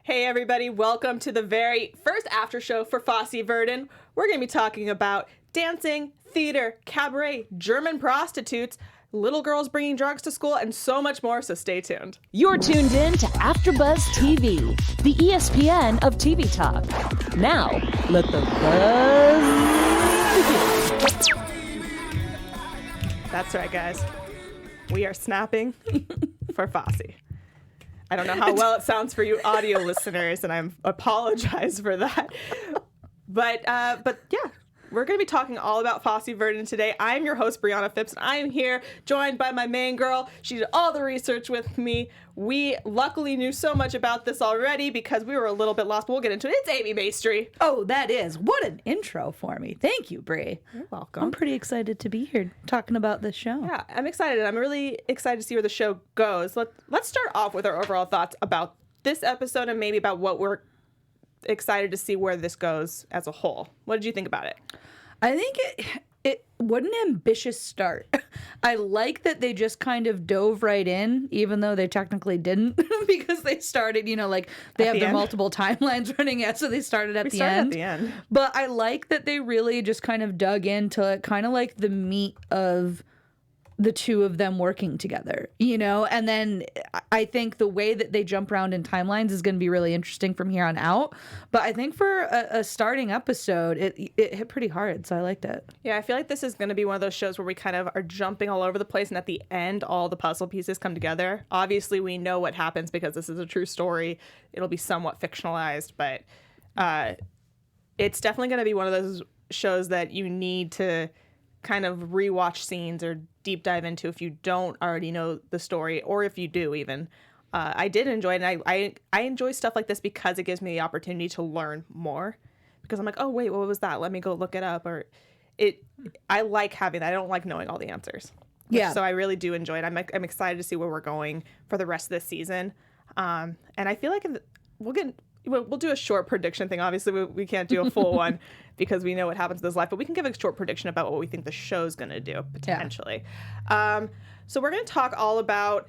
Hey everybody, welcome to the very first after show for Fosse Verdon. We're going to be talking about dancing, theater, cabaret, German prostitutes, little girls bringing drugs to school, and so much more, so stay tuned. You're tuned in to AfterBuzz TV, the ESPN of TV talk. Now, let the buzz begin. That's right, guys. We are snapping for Fosse. I don't know how well it sounds for you audio listeners, and I apologize for that. But yeah, we're going to be talking all about Fosse Verdon today. I'm your host, Briana Phipps, and I am here joined by my main girl. She did all the research with me. We luckily knew so much about this already because we were a little bit lost, but we'll get into it. It's Amy Maestri. Oh, that is. What an intro for me. Thank you, Bri. You're welcome. I'm pretty excited to be here talking about this show. Yeah, I'm excited. I'm really excited to see where the show goes. Let's start off with our overall thoughts about this episode and maybe about what we're excited to see where this goes as a whole. What did you think about it? I think what an ambitious start. I like that they just kind of dove right in, even though they technically didn't, because they started, like they have their multiple timelines running out, so they started at the end. But I like that they really just kind of dug into kind of like the meat of the two of them working together, and then I think the way that they jump around in timelines is going to be really interesting from here on out. But I think for a starting episode, it hit pretty hard, so I liked it. Yeah, I feel like this is going to be one of those shows where we kind of are jumping all over the place, and at the end, all the puzzle pieces come together. Obviously, we know what happens because this is a true story. It'll be somewhat fictionalized, but it's definitely going to be one of those shows that you need to kind of rewatch scenes or deep dive into if you don't already know the story, or if you do even. I did enjoy it, and I enjoy stuff like this because it gives me the opportunity to learn more, because I'm like, oh wait, what was that? Let me go look it up. I like having that. I don't like knowing all the answers. Yeah. So I really do enjoy it. I'm excited to see where we're going for the rest of this season. And I feel like we'll do a short prediction thing. Obviously, we can't do a full one because we know what happens in this life, but we can give a short prediction about what we think the show's going to do, potentially. Yeah. So we're going to talk all about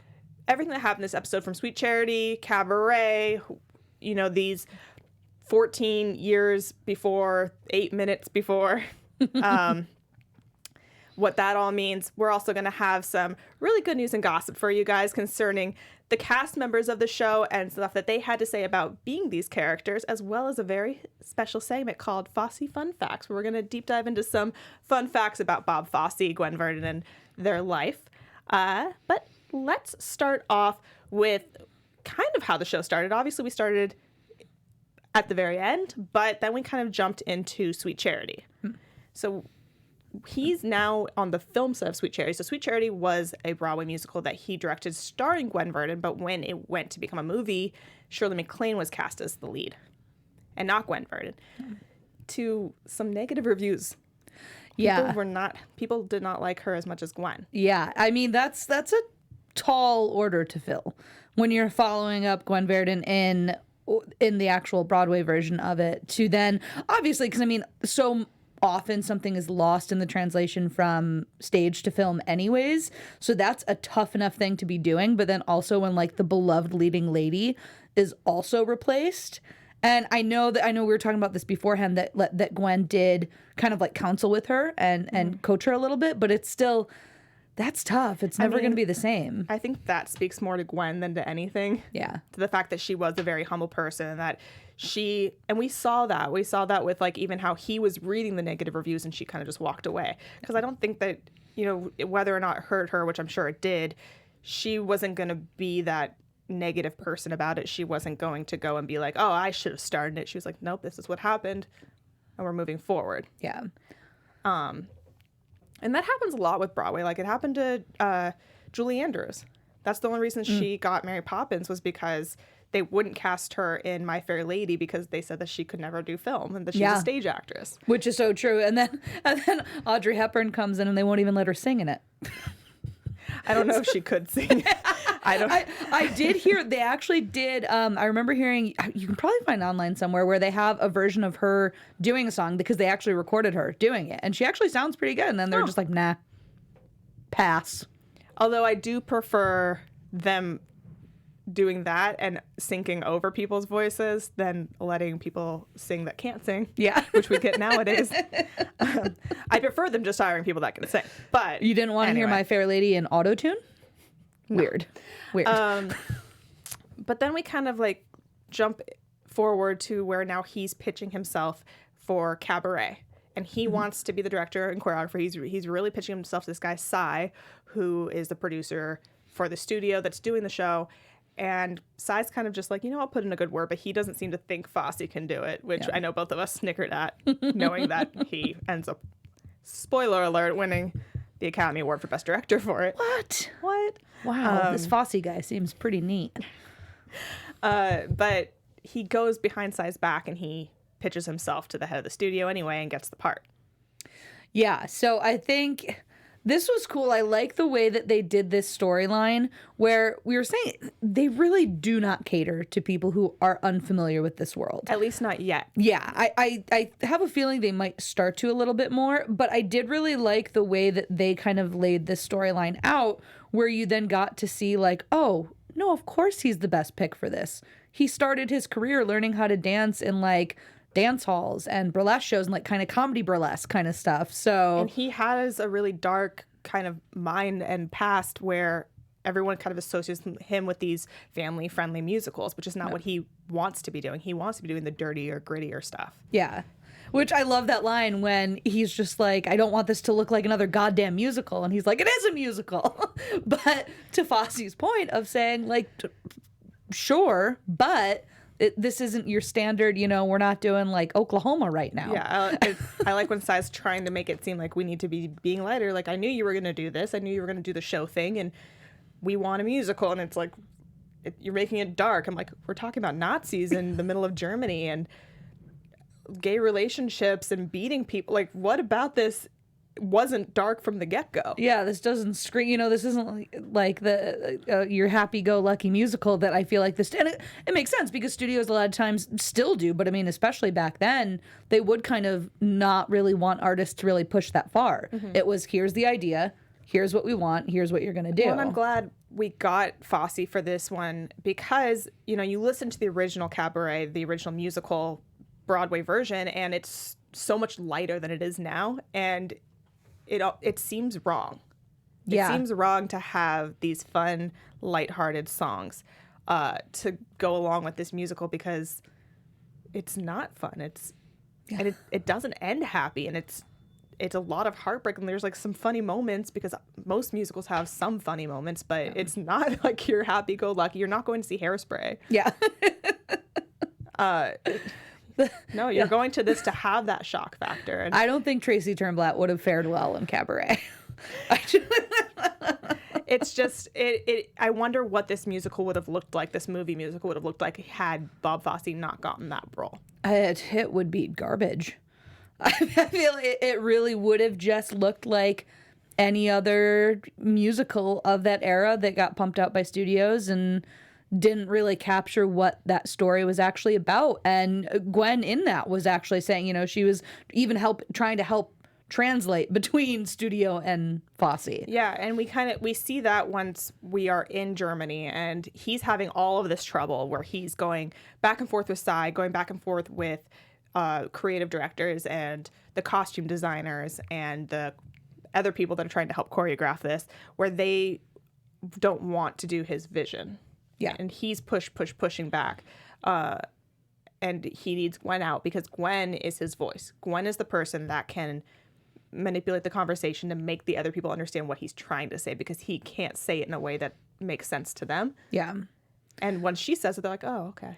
everything that happened this episode, from Sweet Charity, Cabaret, these 14 years before, 8 minutes before, what that all means. We're also going to have some really good news and gossip for you guys concerning the cast members of the show and stuff that they had to say about being these characters, as well as a very special segment called Fosse Fun Facts, where we're going to deep dive into some fun facts about Bob Fosse, Gwen Verdon, and their life. But let's start off with kind of how the show started. Obviously, we started at the very end, but then we kind of jumped into Sweet Charity. So he's now on the film set of Sweet Charity. So Sweet Charity was a Broadway musical that he directed starring Gwen Verdon, but when it went to become a movie, Shirley MacLaine was cast as the lead and not Gwen Verdon. To some negative reviews. People did not like her as much as Gwen. Yeah, I mean, that's a tall order to fill when you're following up Gwen Verdon in the actual Broadway version of it, to then, obviously, because I mean, so often something is lost in the translation from stage to film anyways, so that's a tough enough thing to be doing. But then also when like the beloved leading lady is also replaced, and I know we were talking about this beforehand, that Gwen did kind of like counsel with her and coach her a little bit, but it's still, that's tough. It's never going to be the same. I think that speaks more to Gwen than to anything. Yeah. To the fact that she was a very humble person, and that we saw that with like even how he was reading the negative reviews and she kind of just walked away. Because I don't think that, whether or not it hurt her, which I'm sure it did, she wasn't going to be that negative person about it. She wasn't going to go and be like, oh, I should have started it. She was like, nope, this is what happened and we're moving forward. Yeah. And that happens a lot with Broadway. Like it happened to Julie Andrews. That's the only reason she got Mary Poppins, was because they wouldn't cast her in My Fair Lady because they said that she could never do film and that she's a stage actress. Which is so true. And then Audrey Hepburn comes in and they won't even let her sing in it. I don't know if she could sing. I did hear, they actually did, I remember hearing, you can probably find online somewhere, where they have a version of her doing a song because they actually recorded her doing it. And she actually sounds pretty good. And then they're just like, nah, pass. Although I do prefer them doing that and syncing over people's voices than letting people sing that can't sing. Yeah. Which we get nowadays. I prefer them just hiring people that can sing. But You didn't want to hear My Fair Lady in auto-tune? Weird. But then we kind of like jump forward to where now he's pitching himself for Cabaret. And he wants to be the director and choreographer. He's really pitching himself to this guy, Cy, who is the producer for the studio that's doing the show. And Cy's kind of just like, I'll put in a good word, but he doesn't seem to think Fosse can do it, which I know both of us snickered at, knowing that he ends up, spoiler alert, winning the Academy Award for Best Director for it. What? Wow, this Fosse guy seems pretty neat. But he goes behind Cy's back and he pitches himself to the head of the studio anyway and gets the part. Yeah, so I think this was cool. I like the way that they did this storyline where we were saying they really do not cater to people who are unfamiliar with this world. At least not yet. Yeah, I have a feeling they might start to a little bit more, but I did really like the way that they kind of laid this storyline out where you then got to see like, oh, no, of course he's the best pick for this. He started his career learning how to dance in like dance halls and burlesque shows and like kind of comedy burlesque kind of stuff. So and he has a really dark kind of mind and past where everyone kind of associates him with these family friendly musicals, which is not what he wants to be doing. He wants to be doing the dirtier, grittier stuff. Yeah. Which I love that line when he's just like, I don't want this to look like another goddamn musical. And he's like, it is a musical. But to Fosse's point of saying like, sure, but this isn't your standard, we're not doing like Oklahoma right now. Yeah, I like when Cy's trying to make it seem like we need to be being lighter. Like, I knew you were going to do this. I knew you were going to do the show thing. And we want a musical. And it's like, you're making it dark. I'm like, we're talking about Nazis in the middle of Germany and gay relationships and beating people. Like, what about this wasn't dark from the get-go? Yeah, this doesn't scream, this isn't like the your happy-go-lucky musical that I feel like this, and it makes sense because studios a lot of times still do, but I mean, especially back then, they would kind of not really want artists to really push that far. It was, here's the idea, here's what we want, here's what you're going to do. Well, and I'm glad we got Fosse for this one because, you listen to the original Cabaret, the original musical Broadway version, and it's so much lighter than it is now, and it seems wrong. Yeah. It seems wrong to have these fun, lighthearted songs to go along with this musical because it's not fun. And it doesn't end happy, and it's a lot of heartbreak, and there's like some funny moments because most musicals have some funny moments, but it's not like you're happy-go-lucky. You're not going to see Hairspray. Yeah. No, you're going to this to have that shock factor. And I don't think Tracy Turnblatt would have fared well in Cabaret. it's just, I wonder what this musical would have looked like, this movie musical would have looked like had Bob Fosse not gotten that role. It would be garbage. I feel it really would have just looked like any other musical of that era that got pumped out by studios and didn't really capture what that story was actually about. And Gwen in that was actually saying, she was even trying to help translate between studio and Fosse. Yeah, and we see that once we are in Germany and he's having all of this trouble where he's going back and forth with Cy, going back and forth with creative directors and the costume designers and the other people that are trying to help choreograph this, where they don't want to do his vision. Yeah. And he's pushing back. And he needs Gwen out because Gwen is his voice. Gwen is the person that can manipulate the conversation to make the other people understand what he's trying to say because he can't say it in a way that makes sense to them. Yeah. And when she says it, they're like, oh, okay.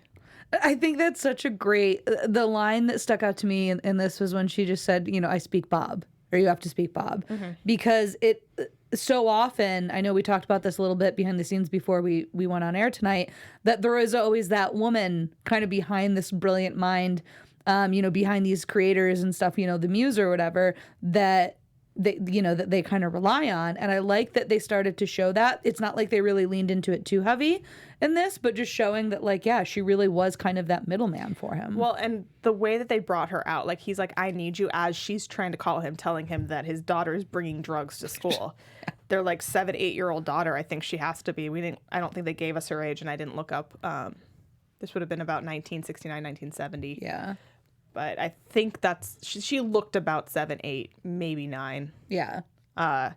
I think that's such a great, the line that stuck out to me in this was when she just said, I speak Bob, or you have to speak Bob. Mm-hmm. Because it so often, I know we talked about this a little bit behind the scenes before we went on air tonight, that there is always that woman kind of behind this brilliant mind, behind these creators and stuff, the muse or whatever, that they kind of rely on. And I like that they started to show that. It's not like they really leaned into it too heavy in this, but just showing that, she really was kind of that middleman for him. Well, and the way that they brought her out, he's like, I need you, as she's trying to call him, telling him that his daughter is bringing drugs to school. their like 7-8-year-old daughter. I think she has to be. I don't think they gave us her age, and I didn't look up. This would have been about 1969, 1970. Yeah. But I think she looked about 7, 8, maybe 9. Yeah. And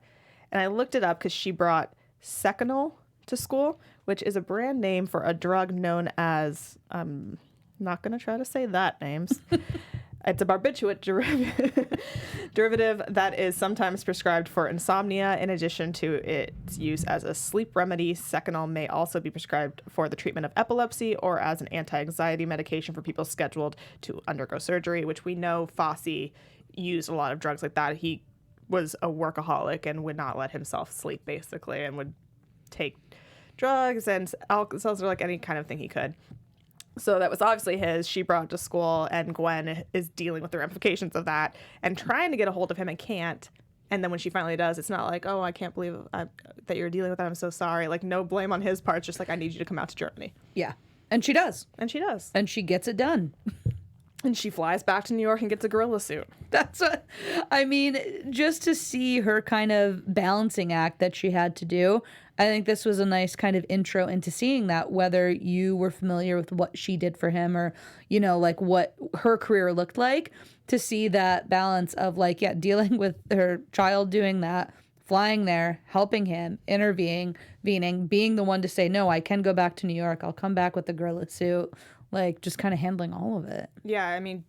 I looked it up because she brought Seconal to school, which is a brand name for a drug known as, I'm not going to try to say that names. It's a barbiturate derivative that is sometimes prescribed for insomnia. In addition to its use as a sleep remedy, Seconal may also be prescribed for the treatment of epilepsy or as an anti-anxiety medication for people scheduled to undergo surgery, which we know Fosse used a lot of drugs like that. He was a workaholic and would not let himself sleep, basically, and would take drugs and alcohol, or like any kind of thing he could. So that was obviously his. She brought it to school, and Gwen is dealing with the ramifications of that and trying to get a hold of him and can't. And then when she finally does, it's not like, oh, I can't believe that you're dealing with that. I'm so sorry. Like, no blame on his part. It's just like, I need you to come out to Germany. Yeah. And she does. And she does. And she gets it done. And she flies back to New York and gets a gorilla suit. That's what I mean. Just to see her kind of balancing act that she had to do, I think this was a nice kind of intro into seeing that, whether you were familiar with what she did for him or, you know, like what her career looked like, to see that balance of like, yeah, dealing with her child doing that, flying there, helping him, intervening, being the one to say, no, I can go back to New York. I'll come back with the gorilla suit. Like, just kind of handling all of it. Yeah, I mean,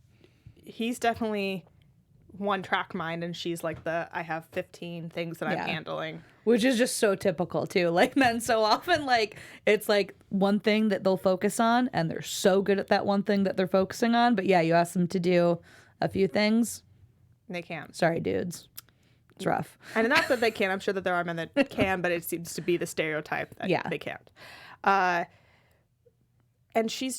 he's definitely one track mind, and she's like I have 15 things that I'm handling. Which is just so typical, too. Like, men so often, like, it's like one thing that they'll focus on, and they're so good at that one thing that they're focusing on. But yeah, you ask them to do a few things. They can't. Sorry, dudes. It's rough. And not that they can. I'm sure that there are men that can, but it seems to be the stereotype that they can't. And she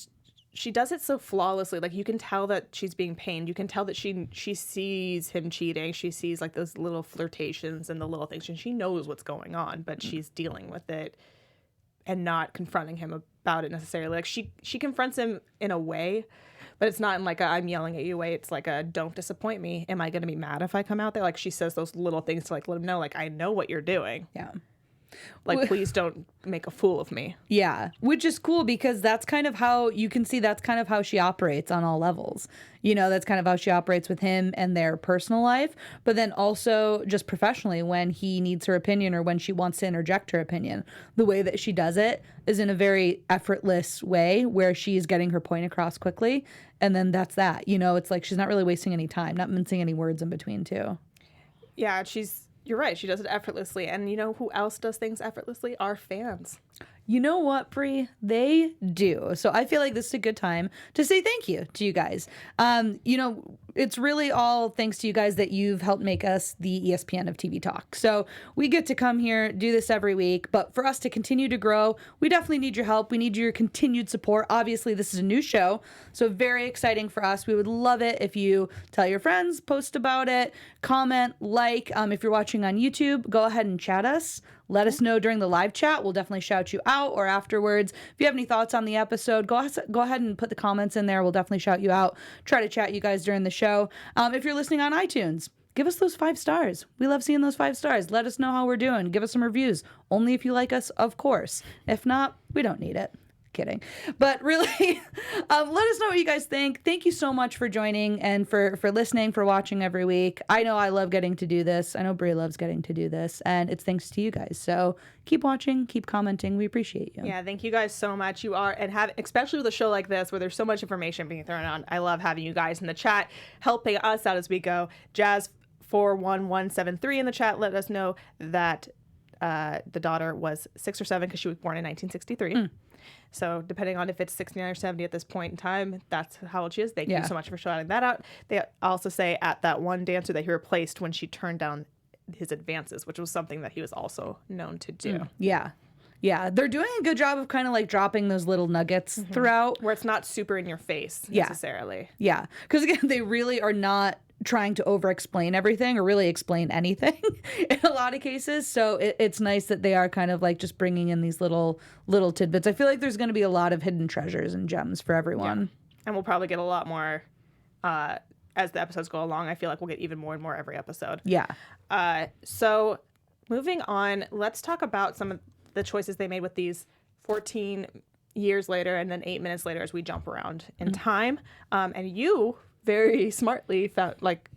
does it so flawlessly. Like, you can tell that she's being pained. You can tell that she sees him cheating. She sees like those little flirtations and the little things, and she knows what's going on, but she's dealing with it and not confronting him about it necessarily. Like, she confronts him in a way, but it's not in like a I'm yelling at you way. It's like a don't disappoint me. Am I going to be mad if I come out there? Like, she says those little things to like let him know, like, I know what you're doing. Yeah. Like, please don't make a fool of me. Yeah, which is cool because that's kind of how you can see that's kind of how she operates on all levels. You know, that's kind of how she operates with him and their personal life, but then also just professionally when he needs her opinion or when she wants to interject her opinion. The way that she does it is in a very effortless way where she's getting her point across quickly. And then that's that. You know, it's like she's not really wasting any time, not mincing any words in between, too. Yeah, you're right. She does it effortlessly. And you know who else does things effortlessly? Our fans. You know what, Brie? They do. So I feel like this is a good time to say thank you to you guys. You know, it's really all thanks to you guys that you've helped make us the ESPN of TV talk. So we get to come here, do this every week. But for us to continue to grow, we definitely need your help. We need your continued support. Obviously, this is a new show, so very exciting for us. We would love it if you tell your friends, post about it, comment, like. If you're watching on YouTube, go ahead and chat us. Let us know during the live chat. We'll definitely shout you out or afterwards. If you have any thoughts on the episode, go ahead and put the comments in there. We'll definitely shout you out. Try to chat you guys during the show. If you're listening on iTunes, give us those 5 stars. We love seeing those 5 stars. Let us know how we're doing. Give us some reviews. Only if you like us, of course. If not, we don't need it. Kidding. But really, let us know what you guys think. Thank you so much for joining and for listening, for watching every week. I know I love getting to do this. I know Brie loves getting to do this, and it's thanks to you guys. So keep watching, keep commenting. We appreciate you. Yeah, thank you guys so much. You are, and especially with a show like this where there's so much information being thrown on. I love having you guys in the chat, helping us out as we go. Jazz41173 in the chat let us know that the daughter was 6 or 7 because she was born in 1963. So depending on if it's 69 or 70 at this point in time, that's how old she is. Thank you so much for shouting that out. They also say at that one dancer that he replaced when she turned down his advances, which was something that he was also known to do. Yeah. Yeah. They're doing a good job of kind of like dropping those little nuggets throughout. Where it's not super in your face necessarily. Yeah. Because again, they really are not trying to over-explain everything or really explain anything in a lot of cases. So it's nice that they are kind of like just bringing in these little tidbits. I feel like there's going to be a lot of hidden treasures and gems for everyone. Yeah. And we'll probably get a lot more as the episodes go along. I feel like we'll get even more and more every episode. Yeah. So moving on, let's talk about some of the choices they made with these 14 years later and then 8 minutes later as we jump around in time. And you very smartly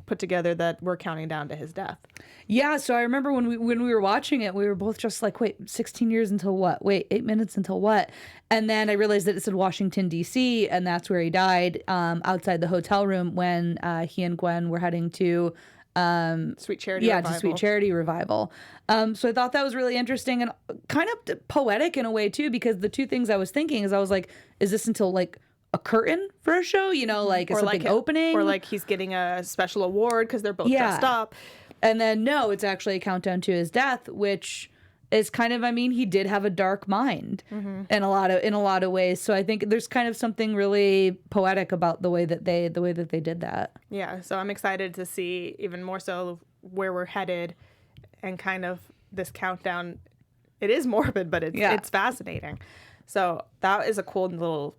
put together that we're counting down to his death. Yeah, so I remember when we were watching it, we were both just like, wait, 16 years until what? Wait, 8 minutes until what? And then I realized that it said Washington, D.C., and that's where he died, outside the hotel room when he and Gwen were heading to Sweet Charity Revival. to Sweet Charity Revival. So I thought that was really interesting and kind of poetic in a way, too, because the two things I was thinking is I was like, is this until like a curtain for a show? You know, like is something opening? Or like he's getting a special award because they're both dressed up. And then, no, it's actually a countdown to his death, which is kind of, I mean, he did have a dark mind in a lot of ways. So I think there's kind of something really poetic about the way that they did that. Yeah. So I'm excited to see even more so where we're headed and kind of this countdown. It is morbid, but it's fascinating. So that is a cool little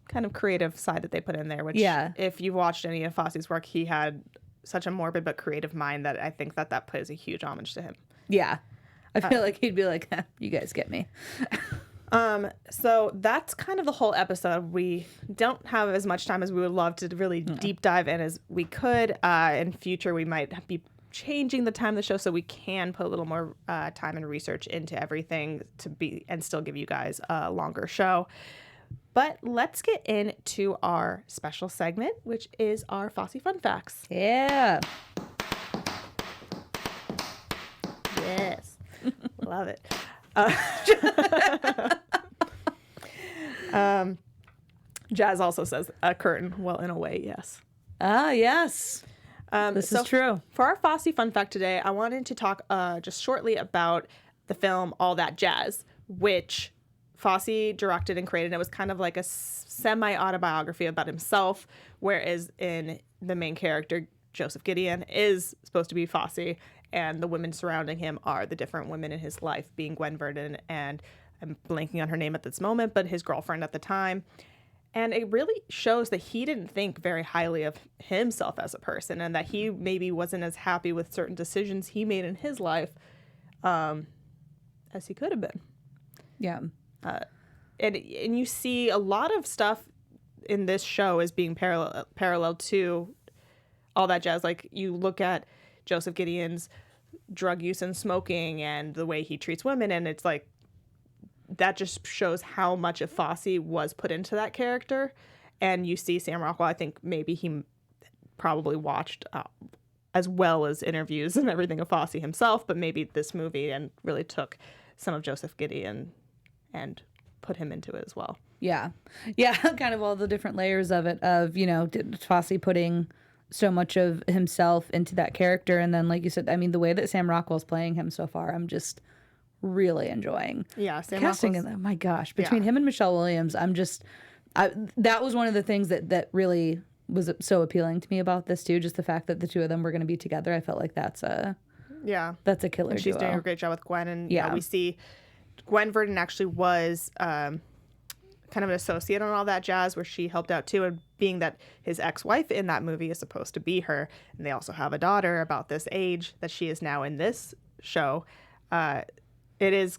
kind of creative side that they put in there, which if you've watched any of Fosse's work, he had such a morbid but creative mind that I think that plays a huge homage to him. Yeah. I feel like he'd be like, you guys get me. So that's kind of the whole episode. We don't have as much time as we would love to really deep dive in as we could. In future, we might be changing the time of the show so we can put a little more time and research into everything and still give you guys a longer show. But let's get into our special segment, which is our Fosse Fun Facts. Yeah. Yes. Love it. Jazz also says a curtain. Well, in a way, yes. Ah, yes. This is true. For our Fosse Fun Fact today, I wanted to talk just shortly about the film All That Jazz, which Fosse directed and created. It was kind of like a semi-autobiography about himself, whereas in the main character, Joseph Gideon, is supposed to be Fosse, and the women surrounding him are the different women in his life, being Gwen Verdon, and I'm blanking on her name at this moment, but his girlfriend at the time. And it really shows that he didn't think very highly of himself as a person, and that he maybe wasn't as happy with certain decisions he made in his life as he could have been. Yeah. And you see a lot of stuff in this show as being parallel to All That Jazz. Like, you look at Joseph Gideon's drug use and smoking and the way he treats women, and it's like that just shows how much of Fosse was put into that character. And you see Sam Rockwell, I think maybe he probably watched as well as interviews and everything of Fosse himself, but maybe this movie and really took some of Joseph Gideon and put him into it as well. Yeah. Yeah, kind of all the different layers of it, of, you know, Fosse putting so much of himself into that character. And then, like you said, I mean, the way that Sam Rockwell's playing him so far, I'm just really enjoying. Yeah, Sam casting in that. My gosh, between him and Michelle Williams, that was one of the things that really was so appealing to me about this too. Just the fact that the two of them were going to be together. I felt like that's a killer. And she's duo. doing a great job with Gwen, and we see Gwen Verdon actually was kind of an associate on All That Jazz, where she helped out too. And being that his ex-wife in that movie is supposed to be her, and they also have a daughter about this age that she is now in this show, it is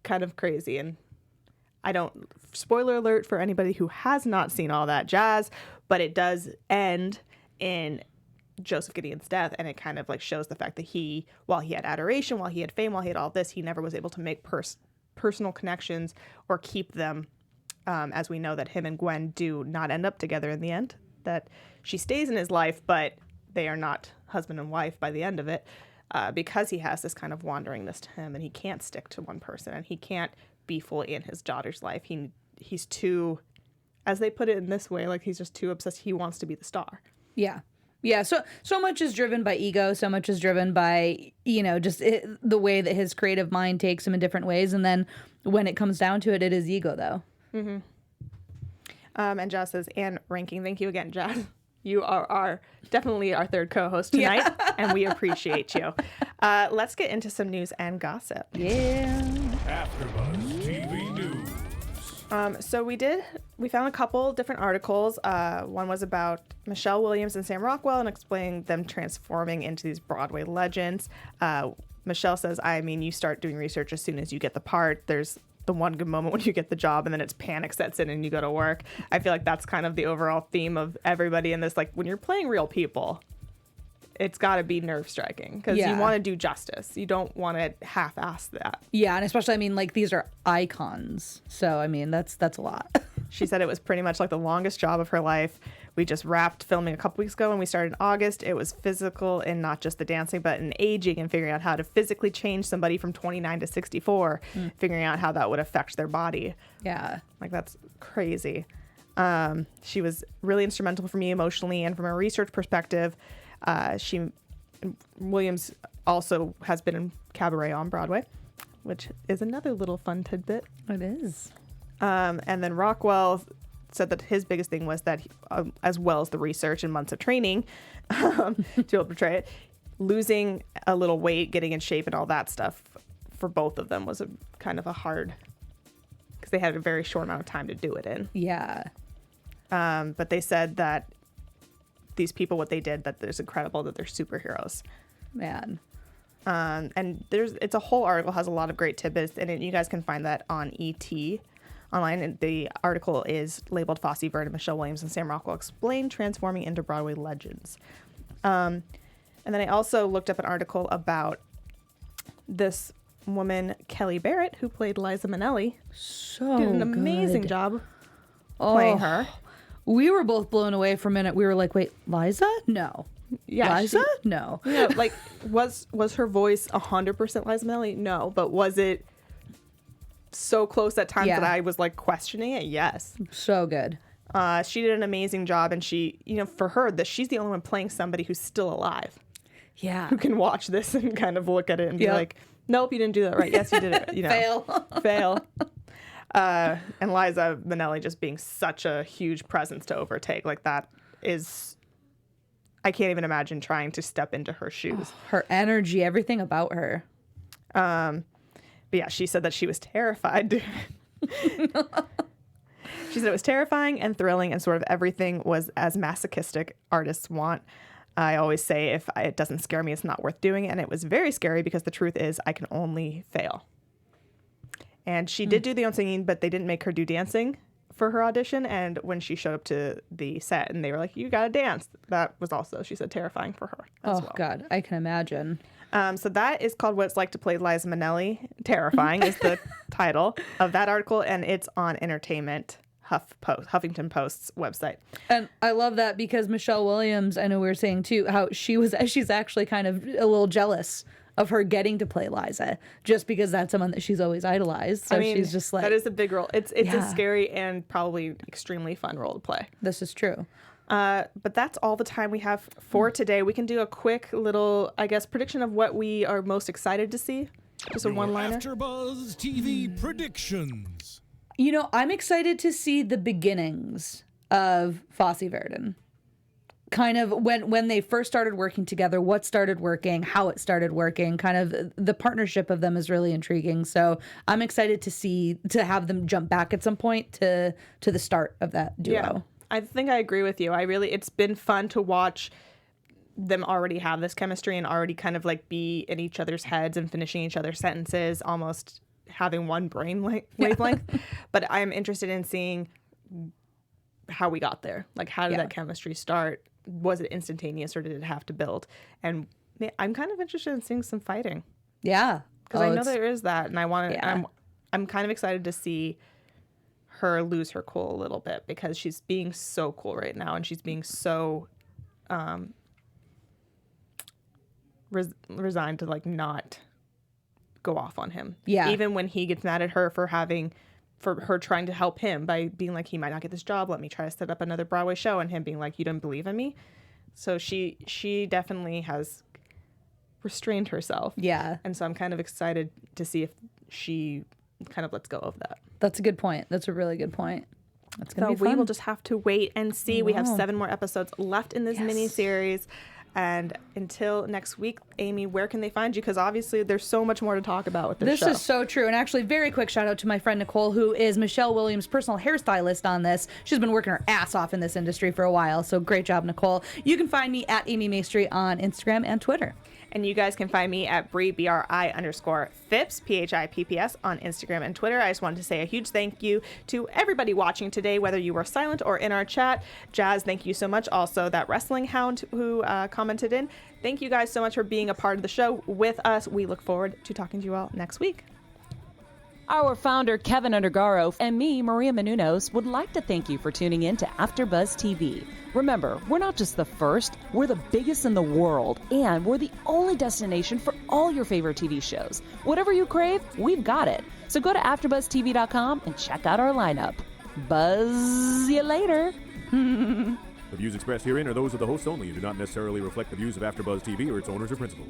kind of crazy. And spoiler alert for anybody who has not seen All That Jazz, but it does end in Joseph Gideon's death, and it kind of like shows the fact that while he had adoration, while he had fame, while he had all this, he never was able to make personal connections or keep them, as we know that him and Gwen do not end up together in the end, that she stays in his life, but they are not husband and wife by the end of it, because he has this kind of wanderingness to him, and he can't stick to one person, and he can't be fully in his daughter's life. He's too, as they put it in this way, like he's just too obsessed. He wants to be the star. Yeah. Yeah, so much is driven by ego, so much is driven by, you know, just the way that his creative mind takes him in different ways, and then when it comes down to it, it is ego, though. Mm-hmm. And Jazz says, and ranking. Thank you again, Jazz. You are definitely our third co-host tonight, and we appreciate you. Let's get into some news and gossip. Yeah. AfterBuzz TV News. So we found a couple different articles. One was about Michelle Williams and Sam Rockwell and explaining them transforming into these Broadway legends. Michelle says, I mean, you start doing research as soon as you get the part. There's the one good moment when you get the job, and then it's panic sets in and you go to work. I feel like that's kind of the overall theme of everybody in this. Like, when you're playing real people, it's got to be nerve striking because you want to do justice. You don't want to half-ass that. Yeah, and especially, I mean, like, these are icons. So, I mean, that's a lot. She said it was pretty much like the longest job of her life. We just wrapped filming a couple weeks ago and we started in August. It was physical in not just the dancing, but in aging and figuring out how to physically change somebody from 29 to 64, figuring out how that would affect their body. Yeah. Like, that's crazy. She was really instrumental for me emotionally and from a research perspective. Williams also has been in Cabaret on Broadway, which is another little fun tidbit. It is. And then Rockwell said that his biggest thing was that, as well as the research and months of training to be able to portray it, losing a little weight, getting in shape, and all that stuff for both of them was a kind of a hard, because they had a very short amount of time to do it in. Yeah. But they said that these people, what they did, that it's incredible, that they're superheroes. Man. And it's a whole article, has a lot of great tidbits in it. You guys can find that on ET online. And the article is labeled Fosse Verdon, Michelle Williams, and Sam Rockwell explain transforming into Broadway legends. And then I also looked up an article about this woman, Kelly Barrett, who played Liza Minnelli. So did an amazing good. job playing her. We were both blown away for a minute. We were like, wait, Liza? No. Yeah, Liza? No. Yeah, like, was her voice 100% Liza Minnelli? No, but was it so close at times that I was like questioning it? Yes. So good. She did an amazing job, and she, for her, that she's the only one playing somebody who's still alive, Yeah. who can watch this and kind of look at it and be like, nope, you didn't do that right. Yes, you did it. Fail. And Liza Minnelli just being such a huge presence to overtake, like that is, I can't even imagine trying to step into her shoes. Her energy, everything about her. But yeah, she said that she was terrified. She said it was terrifying and thrilling, and sort of everything was as masochistic artists want. I always say if it doesn't scare me, it's not worth doing. And it was very scary because the truth is I can only fail. And she did do the own singing, but they didn't make her do dancing for her audition. And when she showed up to the set and they were like, you got to dance, that was also, she said, terrifying for her as well. God, I can imagine. So that is called What It's Like to Play Liza Minnelli. Terrifying is the title of that article, and it's on Entertainment Huffington Post's website. And I love that because Michelle Williams, I know we were saying too, how she's actually kind of a little jealous of her getting to play Liza, just because that's someone that she's always idolized. So she's just like, that is a big role. It's a scary and probably extremely fun role to play. This is true. But that's all the time we have for today. We can do a quick little, I guess, prediction of what we are most excited to see. Just a one-liner. AfterBuzz TV predictions. I'm excited to see the beginnings of Fosse Verdon. Kind of when they first started working together, what started working, how it started working, kind of the partnership of them is really intriguing. So I'm excited to have them jump back at some point to the start of that duo. Yeah, I think I agree with you. It's been fun to watch them already have this chemistry and already kind of like be in each other's heads and finishing each other's sentences, almost having one brain wavelength. But I'm interested in seeing how we got there. Like, how did that chemistry start? Was it instantaneous or did it have to build? And I'm kind of interested in seeing some fighting. Yeah. Because I know there is that, and I want to. I'm kind of excited to see her lose her cool a little bit because she's being so cool right now, and she's being so resigned to like not go off on him. Yeah. Even when he gets mad at her for her trying to help him by being like, he might not get this job, let me try to set up another Broadway show, and him being like, you don't believe in me. So she definitely has restrained herself. Yeah. And so I'm kind of excited to see if she kind of lets go of that. That's a good point. That's a really good point. That's going to be fun. We will just have to wait and see. We have 7 more episodes left in this mini-series. And until next week, Amy, where can they find you? Because obviously there's so much more to talk about with this show. This is so true. And actually, very quick shout out to my friend Nicole, who is Michelle Williams' personal hairstylist on this. She's been working her ass off in this industry for a while. So great job, Nicole. You can find me at Amy Maestri on Instagram and Twitter. And you guys can find me at BRI_Phipps, PHIPPS, on Instagram and Twitter. I just wanted to say a huge thank you to everybody watching today, whether you were silent or in our chat. Jazz, thank you so much. Also, that wrestling hound who commented in. Thank you guys so much for being a part of the show with us. We look forward to talking to you all next week. Our founder, Keven Undergaro, and me, Maria Menounos, would like to thank you for tuning in to AfterBuzz TV. Remember, we're not just the first, we're the biggest in the world, and we're the only destination for all your favorite TV shows. Whatever you crave, we've got it. So go to AfterBuzzTV.com and check out our lineup. Buzz you later. The views expressed herein are those of the hosts only and do not necessarily reflect the views of AfterBuzz TV or its owners or principals.